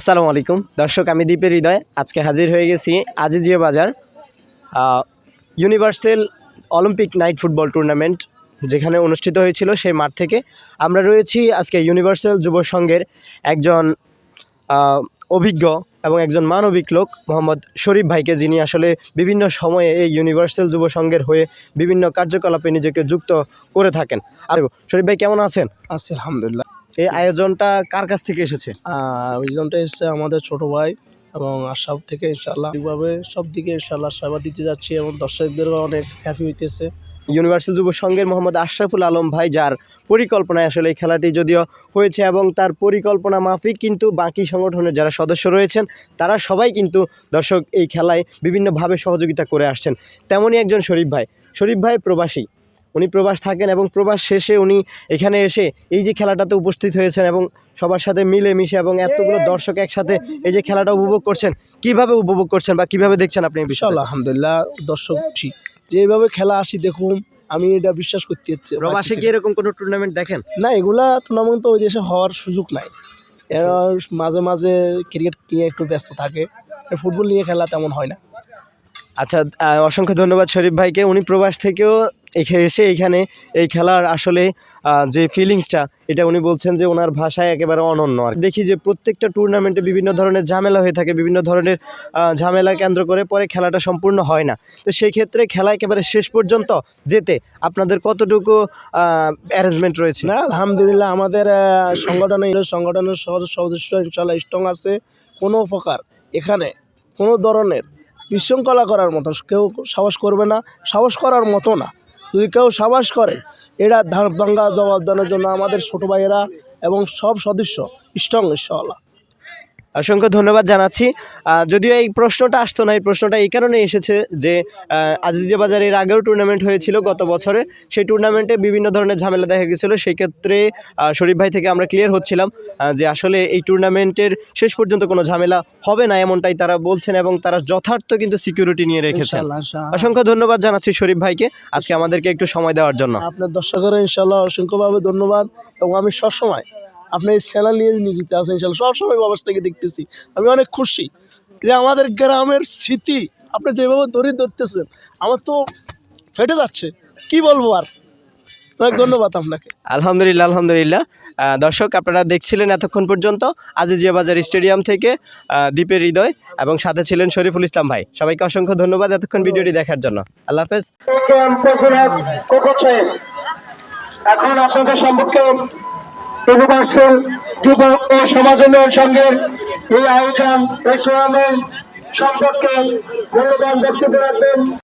আসসালামু আলাইকুম দর্শক, আমি দীপের হৃদয় আজকে হাজির হয়ে গেছি আজিজিয়া বাজার universal Olympic night football tournament যেখানে অনুষ্ঠিত হয়েছিল সেই মাঠ থেকে আমরা রয়েছি আজকে ইউনিভার্সাল যুব সংঘের একজন অভিজ্ঞ এবং একজন মানবিক লোক মোহাম্মদ শরীফ ভাইকে, যিনি আসলে বিভিন্ন সময়ে এই ইউনিভার্সাল যুব সংঘের হয়ে বিভিন্ন কার্যকলাপে নিজেকে যুক্ত করে থাকেন। আর শরীফ ভাই কেমন আছেন? আছি আলহামদুলিল্লাহ। এই আয়োজনটা কার কাছ থেকে এসেছে? আয়োজনটা এসেছে আমাদের ছোট ভাই এবং আশরাফ থেকে। ইনশাআল্লাহ ঠিকভাবে সব দিকে ইনশাআল্লাহ সেবা দিতে যাচ্ছি এবং দর্শকদেরও অনেক হ্যাপি হইতেছে। ইউনিভার্সাল যুব সংঘের মোহাম্মদ আশরাফুল আলম ভাই, যার পরিকল্পনায় আসলে এই খেলাটি যদিও হয়েছে এবং তার পরিকল্পনা মাফিক কিন্তু বাকি সংগঠনের যারা সদস্য রয়েছেন তারা সবাই কিন্তু দর্শক এই খেলায় বিভিন্নভাবে সহযোগিতা করে আসছেন। তেমনই একজন শরীফ ভাই প্রবাসী, উনি প্রবাস থাকেন এবং প্রবাস শেষে উনি এখানে এসে এই যে খেলাটাতে উপস্থিত হয়েছেন এবং সবার সাথে মিলেমিশে এবং এতগুলো দর্শক একসাথে এই যে খেলাটা উপভোগ করছেন, কিভাবে উপভোগ করছেন বা কিভাবে দেখছেন আপনি? বিশাল আলহামদুলিল্লাহ, দর্শক যেভাবে খেলা আসি দেখুন, আমি এটা বিশ্বাস করতে হচ্ছে। প্রবাসে কি এরকম কোনো টুর্নামেন্ট দেখেন? না, এগুলা টুর্নামেন্ট তো ওই দেশে হওয়ার সুযোগ নাই। এরা মাঝে মাঝে ক্রিকেট নিয়ে একটু ব্যস্ত থাকে, ফুটবল নিয়ে খেলা তেমন হয় না। আচ্ছা, অসংখ্য ধন্যবাদ শরীফ ভাইকে। উনি প্রবাস থেকেও এসে এইখানে এই খেলার আসলে যে ফিলিংসটা, এটা উনি বলছেন যে ওনার ভাষায় একেবারে অনন্য। আর দেখি যে প্রত্যেকটা টুর্নামেন্টে বিভিন্ন ধরনের ঝামেলা হয়ে থাকে, বিভিন্ন ধরনের ঝামেলা কেন্দ্র করে পরে খেলাটা সম্পূর্ণ হয় না। তো সেই ক্ষেত্রে খেলা একেবারে শেষ পর্যন্ত যেতে আপনাদের কতটুকু অ্যারেঞ্জমেন্ট রয়েছে? না, আলহামদুলিল্লাহ, আমাদের সংগঠনের সদস্য ইনশাআল্লাহ স্ট্রং আছে। কোনো প্রকার এখানে কোনো ধরনের বিশৃঙ্খলা করার মতো কেউ সাহস করবে না, সাহস করার মতো না। যদি কেউ সাহস করে, এটা ভাঙ্গা জবাব দেওয়ার জন্য আমাদের ছোটো ভাইয়েরা এবং সব সদস্য স্ট্রং ইনশাআল্লাহ। অসংখ্য ধন্যবাদ জানাচ্ছি। যদিও এই প্রশ্নটা আসতো না, এই প্রশ্নটা এই কারণে এসেছে যে আজিজিয়া বাজার এর আগেও টুর্নামেন্ট হয়েছিল গত বছরে, সেই টুর্নামেন্টে বিভিন্ন ধরনের ঝামেলা দেখা গেছিলো। সেই ক্ষেত্রে শরীফ ভাই থেকে আমরা ক্লিয়ার হচ্ছিলাম যে আসলে এই টুর্নামেন্টের শেষ পর্যন্ত কোনো ঝামেলা হবে না, এমনটাই তারা বলছেন এবং তারা যথার্থ কিন্তু সিকিউরিটি নিয়ে রেখেছেন। অসংখ্য ধন্যবাদ জানাচ্ছি শরীফ ভাইকে আজকে আমাদেরকে একটু সময় দেওয়ার জন্য। আপনার দর্শকেরা ইনশাআল্লাহ অসংখ্যভাবে ধন্যবাদ। এবং আমি সবসময় আপনি এই চ্যানেল নিয়ে নিজিতে আসেন ইনশাআল্লাহ, সবসময় বাবার থেকে দেখতেছি। আমি অনেক খুশি যে আমাদের গ্রামের স্মৃতি আপনি যেভাবে ধরতেছেন, আমার তো ফেটে যাচ্ছে, কি বলবো আর। অনেক ধন্যবাদ আপনাকে। আলহামদুলিল্লাহ। দর্শক, আপনারা দেখছিলেন এতক্ষণ পর্যন্ত আজিজিয়া বাজার স্টেডিয়াম থেকে দীপের হৃদয় এবং সাথে ছিলেন শরীফুল ইসলাম ভাই। সবাইকে অসংখ্য ধন্যবাদ এতক্ষণ ভিডিওটি দেখার জন্য। আল্লাহ হাফেজ। এখন আপনাদের সম্পর্কে ইউনিভার্সাল যুব ও সমাজ উন্নয়ন সংঘের এই আয়োজন, এই টুর্নামেন্ট সম্পর্কে মূল্যবান বক্তব্য রাখবেন